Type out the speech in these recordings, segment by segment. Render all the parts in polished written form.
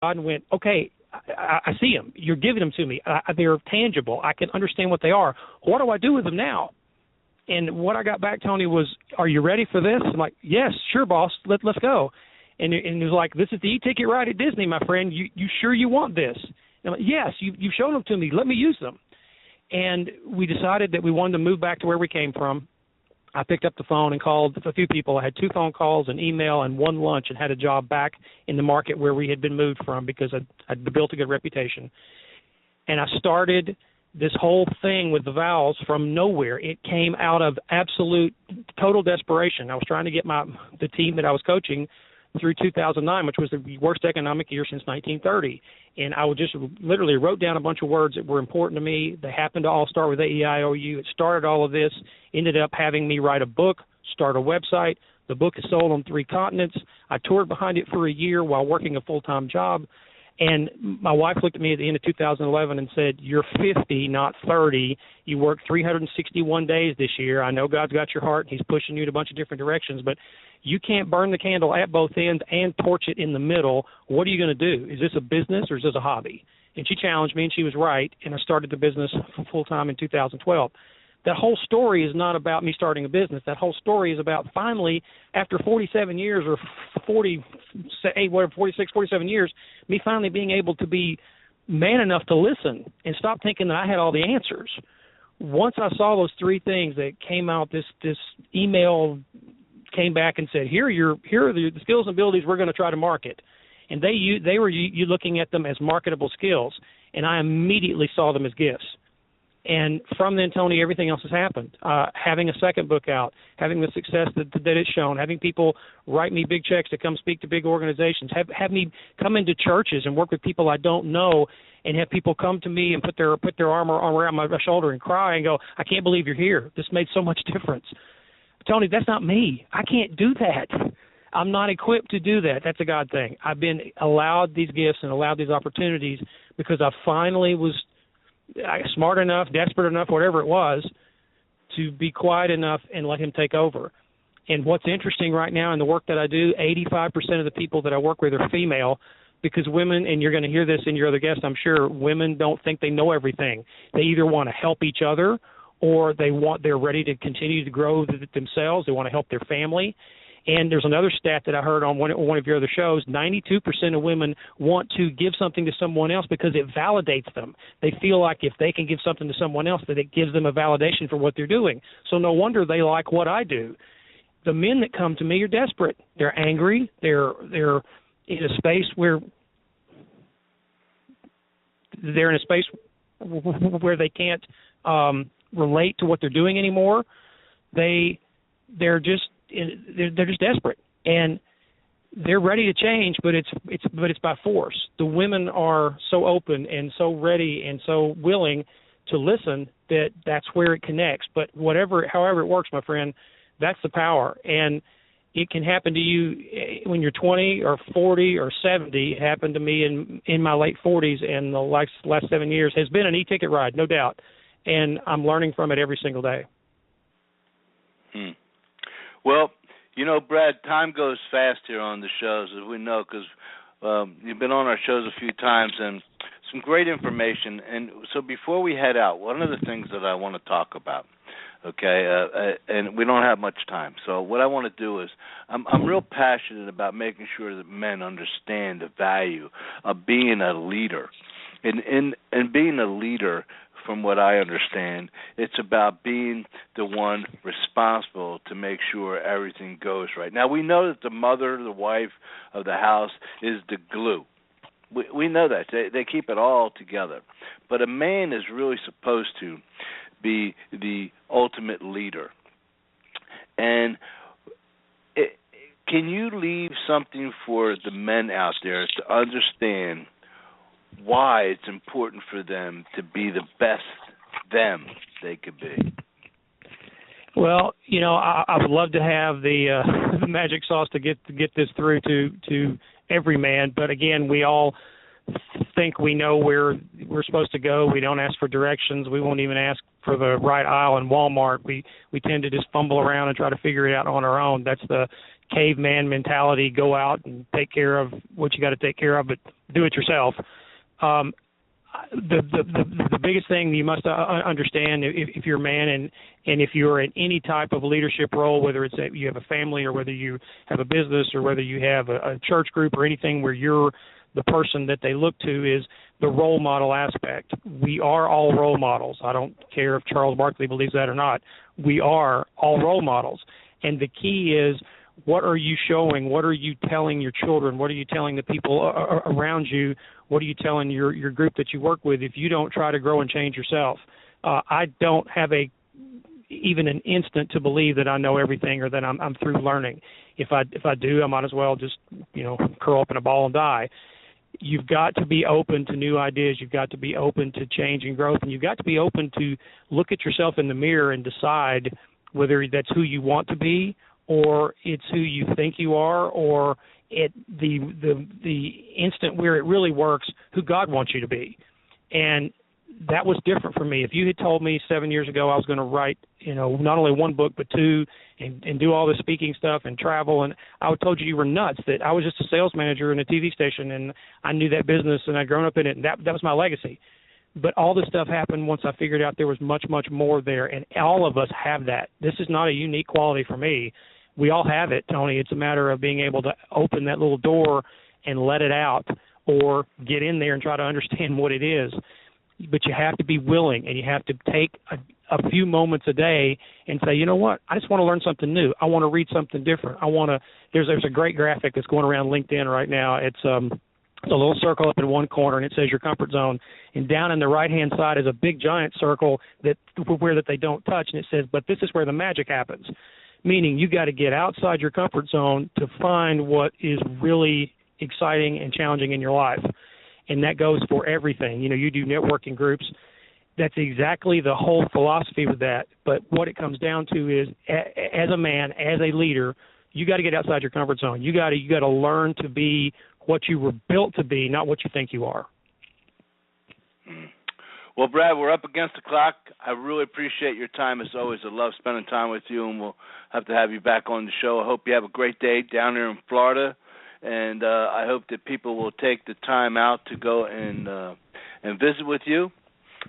and went, okay, I see them. You're giving them to me. They're tangible. I can understand what they are. What do I do with them now? And what I got back, Tony, was, are you ready for this? I'm like, yes, sure, boss. Let's go. And it was like, this is the e-ticket ride at Disney, my friend. You sure you want this? And I'm like, yes, you've shown them to me. Let me use them. And we decided that we wanted to move back to where we came from. I picked up the phone and called a few people. I had 2 phone calls, an email, and 1 lunch, and had a job back in the market where we had been moved from because I'd built a good reputation. And I started this whole thing with the vowels from nowhere. It came out of absolute, total desperation. I was trying to get the team that I was coaching through 2009, which was the worst economic year since 1930. And I would just literally wrote down a bunch of words that were important to me. They happened to all start with A-E-I-O-U. It started all of this, ended up having me write a book, start a website. The book is sold on 3 continents. I toured behind it for a year while working a full-time job. And my wife looked at me at the end of 2011 and said, you're 50, not 30. You worked 361 days this year. I know God's got your heart. He's pushing you in a bunch of different directions, but you can't burn the candle at both ends and torch it in the middle. What are you going to do? Is this a business or is this a hobby? And she challenged me, and she was right, and I started the business full-time in 2012. That whole story is not about me starting a business. That whole story is about finally, after 47 years or 46, 47 years, me finally being able to be man enough to listen and stop thinking that I had all the answers. Once I saw those 3 things that came out, this email came back and said, here are the skills and abilities we're going to try to market. And they were looking at them as marketable skills, and I immediately saw them as gifts. And from then, Tony, everything else has happened. Having a second book out, having the success that it's shown, having people write me big checks to come speak to big organizations, have me come into churches and work with people I don't know, and have people come to me and put their arm around my shoulder and cry and go, I can't believe you're here. This made so much difference. Tony, that's not me. I can't do that. I'm not equipped to do that. That's a God thing. I've been allowed these gifts and allowed these opportunities because I finally was smart enough, desperate enough, whatever it was, to be quiet enough and let him take over. And what's interesting right now in the work that I do, 85% of the people that I work with are female, because women, and you're going to hear this in your other guests, I'm sure, women don't think they know everything. They either want to help each other or they're ready to continue to grow themselves. They want to help their family. And there's another stat that I heard on one of your other shows, 92% of women want to give something to someone else because it validates them. They feel like if they can give something to someone else, that it gives them a validation for what they're doing. So no wonder they like what I do. The men that come to me are desperate. They're angry. They're in a space where they can't relate to what they're doing anymore. They're just desperate, and they're ready to change, but it's by force. The women are so open and so ready and so willing to listen that's where it connects. But however it works, my friend, that's the power. And it can happen to you when you're 20 or 40 or 70. It happened to me in my late 40s, and the last 7 years has been an e-ticket ride, no doubt. And I'm learning from it every single day. Well, Brad, time goes fast here on the shows, as we know, because you've been on our shows a few times and some great information. And so before we head out, one of the things that I want to talk about, okay, and we don't have much time. So what I want to do is I'm real passionate about making sure that men understand the value of being a leader. And being a leader, from what I understand, it's about being the one responsible to make sure everything goes right. Now, we know that the mother, the wife of the house is the glue. We know that. They keep it all together. But a man is really supposed to be the ultimate leader. And can you leave something for the men out there to understand why it's important for them to be the best them they could be? Well, I would love to have the magic sauce to get this through to every man, but again, we all think we know where we're supposed to go. We don't ask for directions. We won't even ask for the right aisle in Walmart. We tend to just fumble around and try to figure it out on our own. That's the caveman mentality. Go out and take care of what you got to take care of, but do it yourself. The biggest thing you must understand if you're a man and if you're in any type of leadership role, whether it's you have a family or whether you have a business or whether you have a church group or anything where you're the person that they look to, is the role model aspect. We are all role models. I don't care if Charles Barkley believes that or not. We are all role models. And the key is, what are you showing? What are you telling your children? What are you telling the people around you? What are you telling your group that you work with if you don't try to grow and change yourself? I don't have even an instant to believe that I know everything or that I'm through learning. If I do, I might as well just curl up in a ball and die. You've got to be open to new ideas. You've got to be open to change and growth, and you've got to be open to look at yourself in the mirror and decide whether that's who you want to be, or it's who you think you are, or at the instant where it really works, who God wants you to be. And that was different for me. If you had told me 7 years ago I was going to write, not only one book but two, and do all the speaking stuff and travel, and I would have told you were nuts, that I was just a sales manager in a TV station and I knew that business and I'd grown up in it, and that was my legacy. But all this stuff happened once I figured out there was much, much more there, and all of us have that. This is not a unique quality for me. We all have it, Tony. It's a matter of being able to open that little door and let it out, or get in there and try to understand what it is. But you have to be willing, and you have to take a few moments a day and say, you know what, I just want to learn something new. I want to read something different. There's a great graphic that's going around LinkedIn right now. It's a little circle up in one corner, and it says your comfort zone. And down in the right-hand side is a big giant circle that they don't touch, and it says, but this is where the magic happens. Meaning you got to get outside your comfort zone to find what is really exciting and challenging in your life. And that goes for everything. You do networking groups. That's exactly the whole philosophy with that. But what it comes down to is, as a man, as a leader, you got to get outside your comfort zone. You got to learn to be what you were built to be, not what you think you are. Well, Brad, we're up against the clock. I really appreciate your time as always. I love spending time with you, and we'll have to have you back on the show. I hope you have a great day down here in Florida, and I hope that people will take the time out to go and visit with you.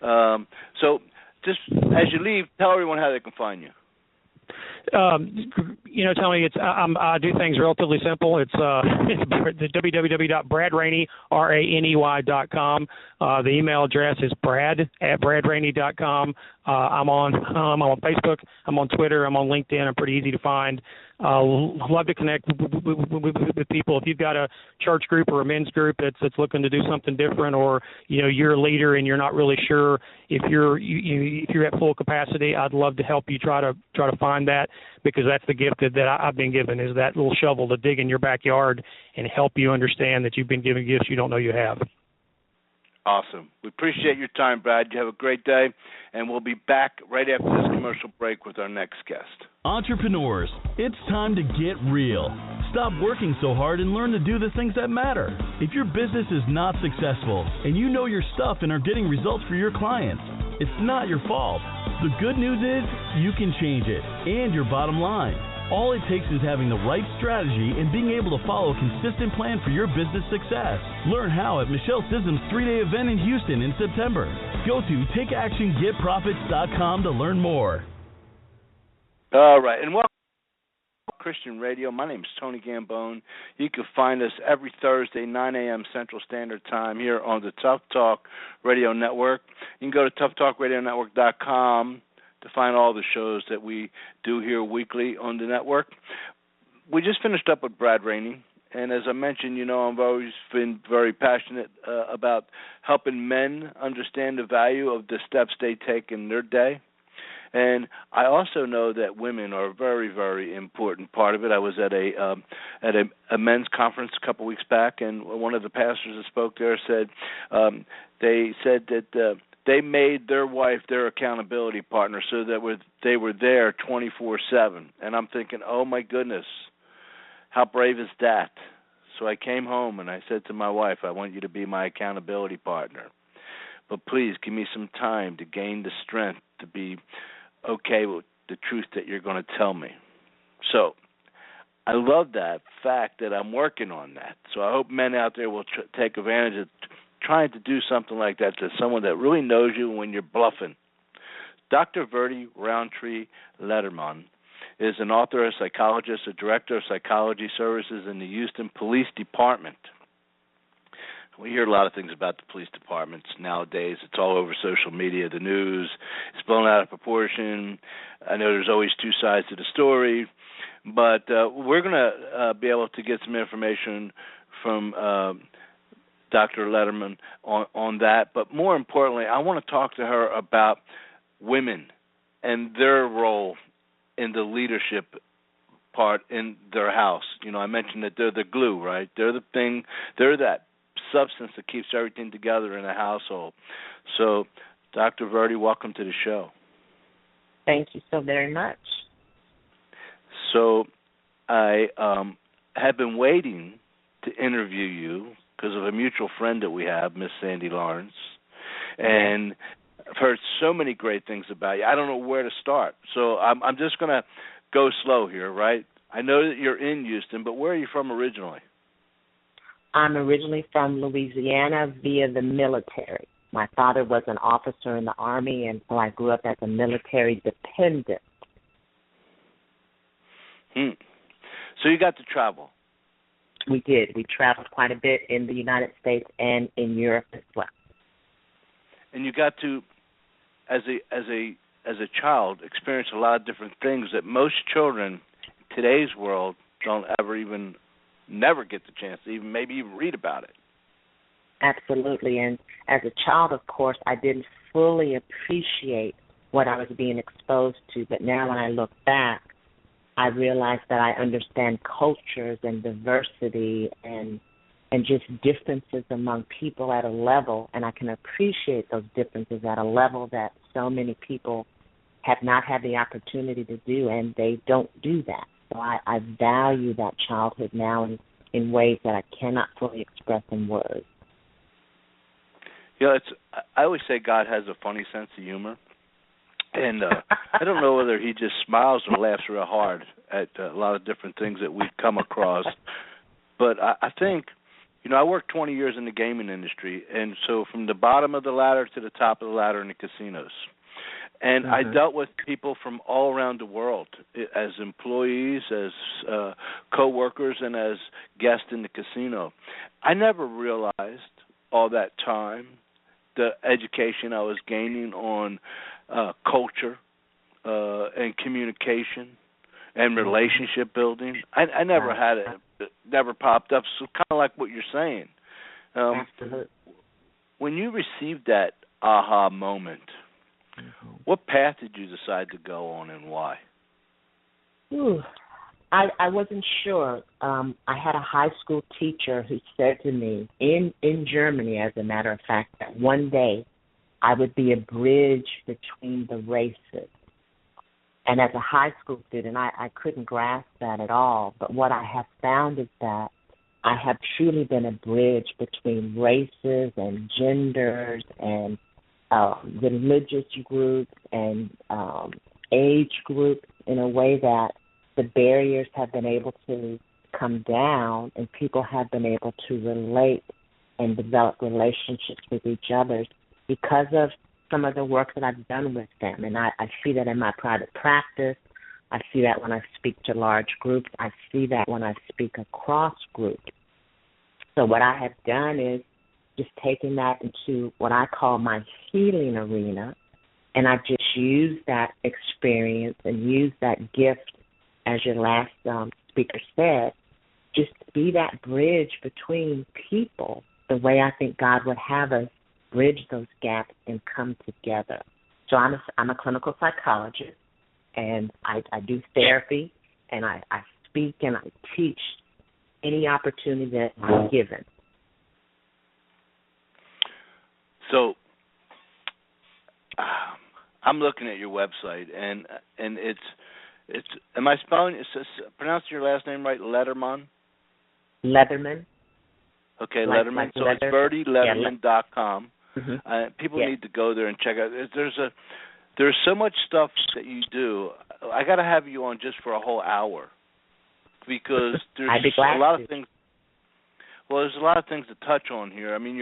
So just as you leave, tell everyone how they can find you. Tony, I do things relatively simple. It's www.bradraney.com. The email address is brad@bradraney.com. I'm on Facebook. I'm on Twitter. I'm on LinkedIn. I'm pretty easy to find. Love to connect with people. If you've got a church group or a men's group that's looking to do something different, or you're a leader and you're not really sure if you're at full capacity, I'd love to help you try to find that, because that's the gift that I've been given, is that little shovel to dig in your backyard and help you understand that you've been given gifts you don't know you have. Awesome. We appreciate your time, Brad. You have a great day, and we'll be back right after this commercial break with our next guest. Entrepreneurs, it's time to get real. Stop working so hard and learn to do the things that matter. If your business is not successful and you know your stuff and are getting results for your clients, it's not your fault. The good news is you can change it, and your bottom line. All it takes is having the right strategy and being able to follow a consistent plan for your business success. Learn how at Michelle Sism's 3-day event in Houston in September. Go to takeactiongetprofits.com to learn more. All right, and welcome to Christian Radio. My name is Tony Gambone. You can find us every Thursday, 9 a.m. Central Standard Time here on the Tough Talk Radio Network. You can go to toughtalkradionetwork.com to find all the shows that we do here weekly on the network. We just finished up with Brad Raney, and as I mentioned, I've always been very passionate about helping men understand the value of the steps they take in their day. And I also know that women are a very, very important part of it. I was at a men's conference a couple weeks back, and one of the pastors that spoke there said they said that they made their wife their accountability partner so that they were there 24/7. And I'm thinking, oh, my goodness, how brave is that? So I came home and I said to my wife, I want you to be my accountability partner. but please give me some time to gain the strength to be okay with the truth that you're going to tell me. So I love that fact that I'm working on that. So I hope men out there will take advantage of trying to do something like that to someone that really knows you when you're bluffing. Dr. Verdi Rountree Lethermon is an author, a psychologist, a director of psychology services in the Houston Police Department. We hear a lot of things about the police departments nowadays. It's all over social media, the news. It's blown out of proportion. I know there's always two sides to the story. But we're going to be able to get some information from Dr. Lethermon on that. But more importantly, I want to talk to her about women and their role in the leadership part in their house. You know, I mentioned that they're the glue, right? They're the thing, they're that substance that keeps everything together in a household. So, Dr. Verdi, welcome to the show. Thank you so very much. So I have been waiting to interview you because of a mutual friend that we have, Miss Sandy Lawrence, and I've heard so many great things about you. I don't know where to start. So I'm just going to go slow here, right? I know that you're in Houston, but where are you from originally? I'm originally from Louisiana via the military. My father was an officer in the Army, and so I grew up as a military dependent. So you got to travel. We did. We traveled quite a bit in the United States and in Europe as well. And you got to, as a child, experience a lot of different things that most children in today's world don't never get the chance to maybe even read about it. Absolutely. And as a child, of course, I didn't fully appreciate what I was being exposed to. But now when I look back, I realize that I understand cultures and diversity and just differences among people at a level, and I can appreciate those differences at a level that so many people have not had the opportunity to do, and they don't do that. So I value that childhood now in ways that I cannot fully express in words. You know, I always say God has a funny sense of humor. And I don't know whether he just smiles or laughs real hard at a lot of different things that we've come across. But I think, you know, I worked 20 years in the gaming industry, and so from the bottom of the ladder to the top of the ladder in the casinos. And I dealt with people from all around the world as employees, as co-workers, and as guests in the casino. I never realized all that time the education I was gaining on culture and communication and relationship building. I never had it, never popped up. So kind of like what you're saying. When you received that aha moment, what path did you decide to go on and why? I wasn't sure. I had a high school teacher who said to me, in Germany, as a matter of fact, that one day I would be a bridge between the races. And as a high school student, I couldn't grasp that at all. But what I have found is that I have truly been a bridge between races and genders and religious groups and age groups in a way that the barriers have been able to come down and people have been able to relate and develop relationships with each other because of some of the work that I've done with them. And I see that in my private practice. I see that when I speak to large groups. I see that when I speak across groups. So what I have done is just taken that into what I call my healing arena, and I just use that experience and use that gift, as your last speaker said, just be that bridge between people the way I think God would have us bridge those gaps and come together. So I'm a clinical psychologist, and I do therapy, and I speak and I teach any opportunity that I'm given. So I'm looking at your website, and it's am I spelling pronouncing your last name right? Lethermon. Lethermon. Okay, Lethermon. So it's VerdiLethermon.com. People need to go there and check out. There's so much stuff that you do. I got to have you on just for a whole hour because there's a lot of things. Well, there's a lot of things to touch on here. I mean,